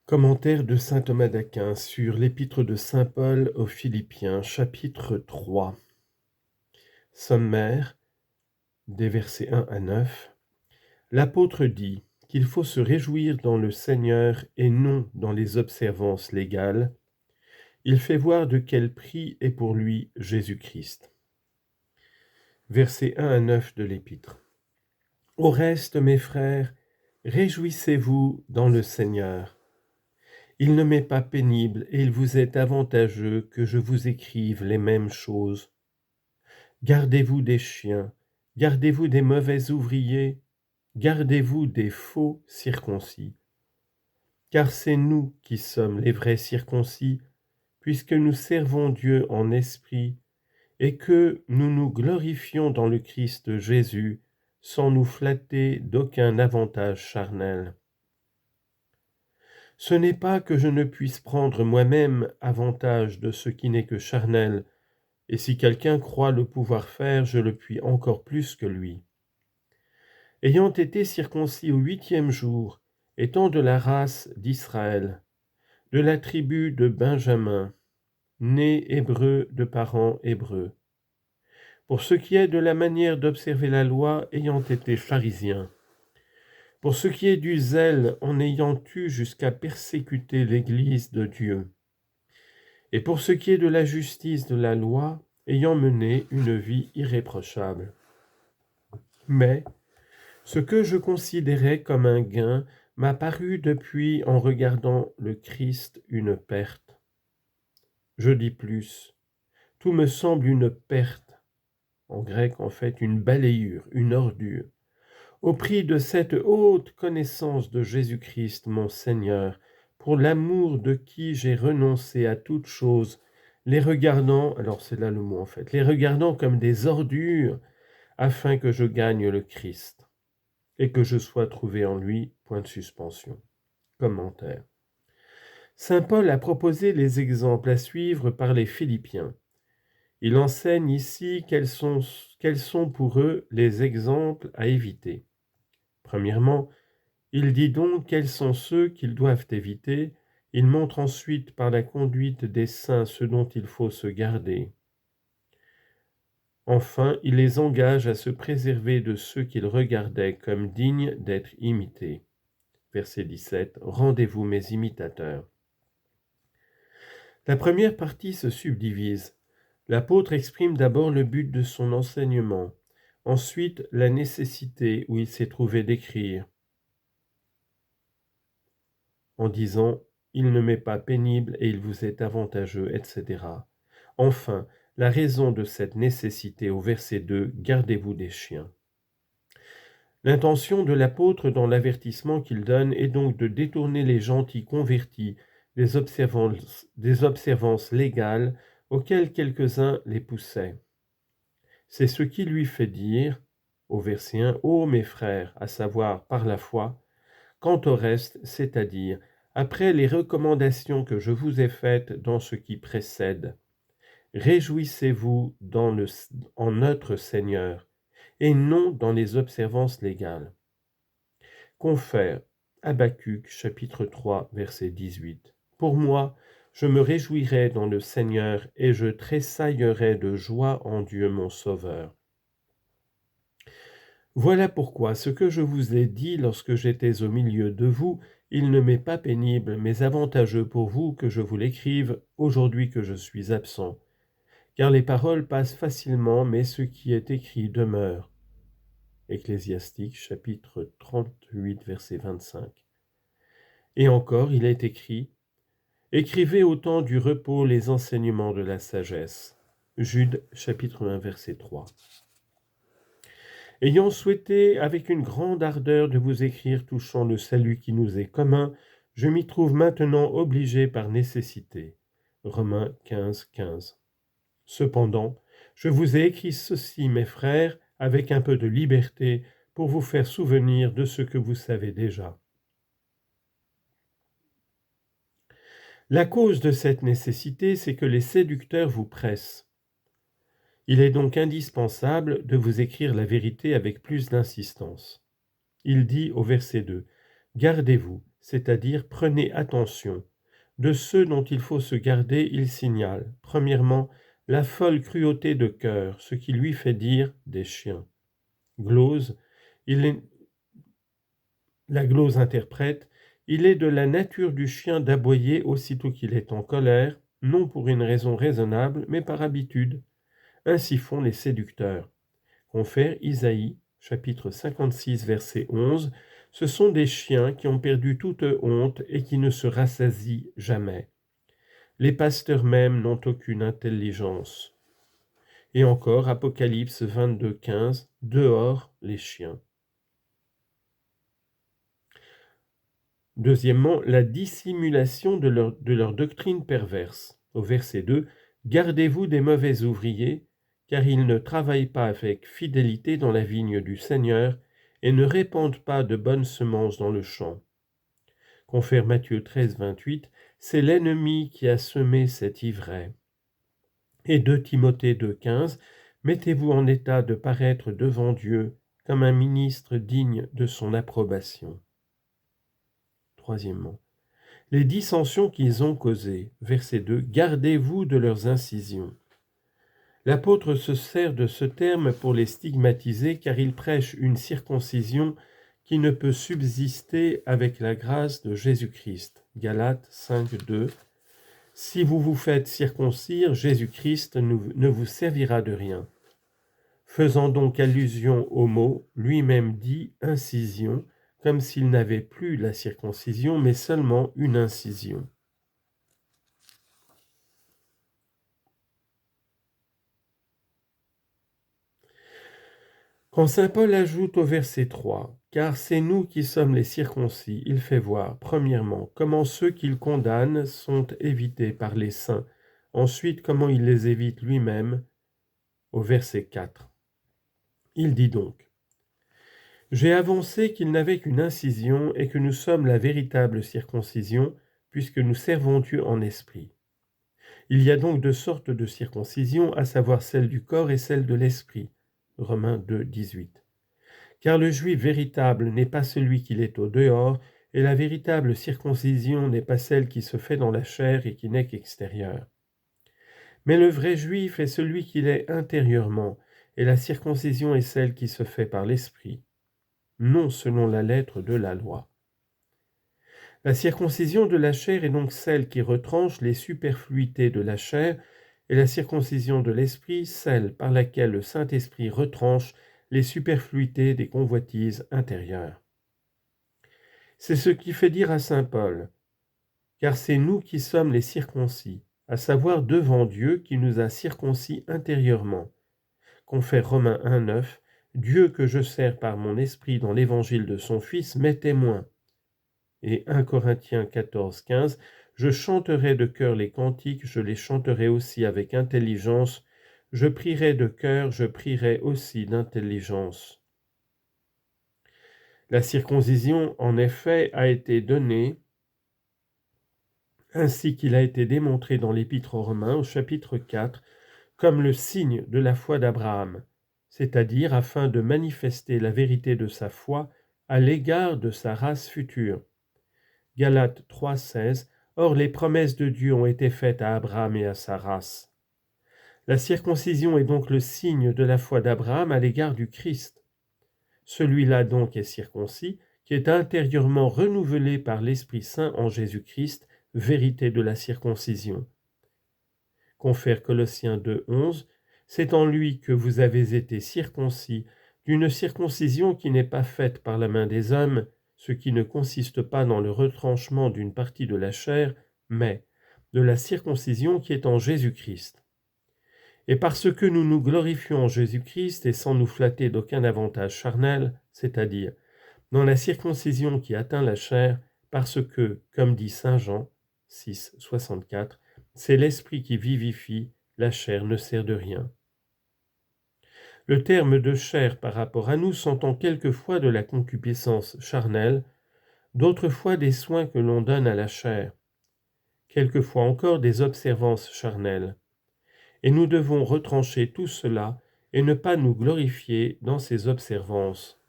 Commentaire de saint Thomas d'Aquin sur l'épître de saint Paul aux Philippiens, chapitre 3. Sommaire, des versets 1 à 9. L'apôtre dit qu'il faut se réjouir dans le Seigneur et non dans les observances légales. Il fait voir de quel prix est pour lui Jésus-Christ. Versets 1 à 9 de l'épître. Au reste, mes frères, réjouissez-vous dans le Seigneur. Il ne m'est pas pénible et il vous est avantageux que je vous écrive les mêmes choses. Gardez-vous des chiens, gardez-vous des mauvais ouvriers, gardez-vous des faux circoncis. Car c'est nous qui sommes les vrais circoncis, puisque nous servons Dieu en esprit et que nous nous glorifions dans le Christ Jésus sans nous flatter d'aucun avantage charnel. Ce n'est pas que je ne puisse prendre moi-même avantage de ce qui n'est que charnel, et si quelqu'un croit le pouvoir faire, je le puis encore plus que lui. Ayant été circoncis au 8e jour, étant de la race d'Israël, de la tribu de Benjamin, né hébreu de parents hébreux. Pour ce qui est de la manière d'observer la loi, ayant été pharisien. Pour ce qui est du zèle, en ayant eu jusqu'à persécuter l'Église de Dieu. Et pour ce qui est de la justice de la loi, ayant mené une vie irréprochable. Mais ce que je considérais comme un gain m'a paru depuis en regardant le Christ une perte. Je dis plus, tout me semble une perte, en grec en fait une balayure, une ordure, au prix de cette haute connaissance de Jésus-Christ mon Seigneur, pour l'amour de qui j'ai renoncé à toute chose, les regardant, alors c'est là le mot en fait, les regardant comme des ordures, afin que je gagne le Christ, et que je sois trouvé en lui, point de suspension. Commentaire. Saint Paul a proposé les exemples à suivre par les Philippiens. Il enseigne ici quels sont pour eux les exemples à éviter. Premièrement, il dit donc quels sont ceux qu'ils doivent éviter. Il montre ensuite par la conduite des saints ce dont il faut se garder. Enfin, il les engage à se préserver de ceux qu'ils regardaient comme dignes d'être imités. Verset 17. Rendez-vous mes imitateurs. La première partie se subdivise. L'apôtre exprime d'abord le but de son enseignement, ensuite la nécessité où il s'est trouvé d'écrire, en disant « il ne m'est pas pénible et il vous est avantageux », etc. Enfin, la raison de cette nécessité au verset 2, « Gardez-vous des chiens ». L'intention de l'apôtre dans l'avertissement qu'il donne est donc de détourner les gentils convertis des observances légales auxquelles quelques-uns les poussaient. C'est ce qui lui fait dire, au verset 1, « Ô mes frères, à savoir par la foi, quant au reste, c'est-à-dire, après les recommandations que je vous ai faites dans ce qui précède, réjouissez-vous en notre Seigneur, et non dans les observances légales. » Confère Habacuc, chapitre 3, verset 18. Pour moi, je me réjouirai dans le Seigneur et je tressaillerai de joie en Dieu mon Sauveur. Voilà pourquoi ce que je vous ai dit lorsque j'étais au milieu de vous, il ne m'est pas pénible, mais avantageux pour vous que je vous l'écrive aujourd'hui que je suis absent. Car les paroles passent facilement, mais ce qui est écrit demeure. Ecclésiastique, chapitre 38, verset 25. Et encore, il est écrit « Écrivez au temps du repos les enseignements de la sagesse. » Jude, chapitre 1, verset 3. Ayant souhaité avec une grande ardeur de vous écrire touchant le salut qui nous est commun, je m'y trouve maintenant obligé par nécessité. Romains 15, 15. Cependant, je vous ai écrit ceci, mes frères, avec un peu de liberté, pour vous faire souvenir de ce que vous savez déjà. La cause de cette nécessité, c'est que les séducteurs vous pressent. Il est donc indispensable de vous écrire la vérité avec plus d'insistance. Il dit au verset 2, Gardez-vous, c'est-à-dire prenez attention. De ceux dont il faut se garder, il signale, premièrement, la folle cruauté de cœur, ce qui lui fait dire des chiens. Glose, la glose interprète, il est de la nature du chien d'aboyer aussitôt qu'il est en colère, non pour une raison raisonnable, mais par habitude. Ainsi font les séducteurs. Confère Isaïe, chapitre 56, verset 11, ce sont des chiens qui ont perdu toute honte et qui ne se rassasient jamais. Les pasteurs même n'ont aucune intelligence. Et encore, Apocalypse 22, 15, dehors les chiens. Deuxièmement, la dissimulation de leur doctrine perverse. Au verset 2, gardez-vous des mauvais ouvriers, car ils ne travaillent pas avec fidélité dans la vigne du Seigneur et ne répandent pas de bonnes semences dans le champ. Confère Matthieu 13, 28, c'est l'ennemi qui a semé cette ivraie. Et 2 Timothée 2, 15, mettez-vous en état de paraître devant Dieu comme un ministre digne de son approbation. Troisièmement, les dissensions qu'ils ont causées. Verset 2, gardez-vous de leurs incisions. L'apôtre se sert de ce terme pour les stigmatiser car il prêche une circoncision qui ne peut subsister avec la grâce de Jésus-Christ. Galates 5, 2. Si vous vous faites circoncire, Jésus-Christ ne vous servira de rien. Faisant donc allusion au mot, lui-même dit incision, comme s'il n'avait plus la circoncision, mais seulement une incision. Quand saint Paul ajoute au verset 3, « Car c'est nous qui sommes les circoncis », il fait voir, premièrement, comment ceux qu'il condamne sont évités par les saints, ensuite comment il les évite lui-même, au verset 4. Il dit donc, « J'ai avancé qu'il n'avait qu'une incision et que nous sommes la véritable circoncision, puisque nous servons Dieu en esprit. Il y a donc deux sortes de circoncision, à savoir celle du corps et celle de l'esprit. » Romains 2, 18. Car le juif véritable n'est pas celui qu'il est au dehors, et la véritable circoncision n'est pas celle qui se fait dans la chair et qui n'est qu'extérieure. Mais le vrai juif est celui qu'il est intérieurement, et la circoncision est celle qui se fait par l'esprit, non selon la lettre de la loi. La circoncision de la chair est donc celle qui retranche les superfluités de la chair, et la circoncision de l'esprit, celle par laquelle le Saint-Esprit retranche les superfluités des convoitises intérieures. C'est ce qui fait dire à saint Paul, « Car c'est nous qui sommes les circoncis, à savoir devant Dieu qui nous a circoncis intérieurement. » Confère Romains 1, 9, « Dieu que je sers par mon esprit dans l'évangile de son Fils m'est témoin. » Et 1 Corinthiens 14, 15, « Je chanterai de cœur les cantiques, je les chanterai aussi avec intelligence. Je prierai de cœur, je prierai aussi d'intelligence. » La circoncision, en effet, a été donnée, ainsi qu'il a été démontré dans l'Épître aux Romains, au chapitre 4, comme le signe de la foi d'Abraham, c'est-à-dire afin de manifester la vérité de sa foi à l'égard de sa race future. Galates 3, 16, « Or les promesses de Dieu ont été faites à Abraham et à sa race. » La circoncision est donc le signe de la foi d'Abraham à l'égard du Christ. Celui-là donc est circoncis, qui est intérieurement renouvelé par l'Esprit Saint en Jésus-Christ, vérité de la circoncision. Confère Colossiens 2, 11, « C'est en lui que vous avez été circoncis, d'une circoncision qui n'est pas faite par la main des hommes, ce qui ne consiste pas dans le retranchement d'une partie de la chair, mais de la circoncision qui est en Jésus-Christ. Et parce que nous nous glorifions en Jésus-Christ et sans nous flatter d'aucun avantage charnel, c'est-à-dire dans la circoncision qui atteint la chair, parce que, comme dit saint Jean 6, 64, c'est l'esprit qui vivifie, la chair ne sert de rien. Le terme de chair par rapport à nous s'entend quelquefois de la concupiscence charnelle, d'autres fois des soins que l'on donne à la chair, quelquefois encore des observances charnelles. Et nous devons retrancher tout cela et ne pas nous glorifier dans ces observances.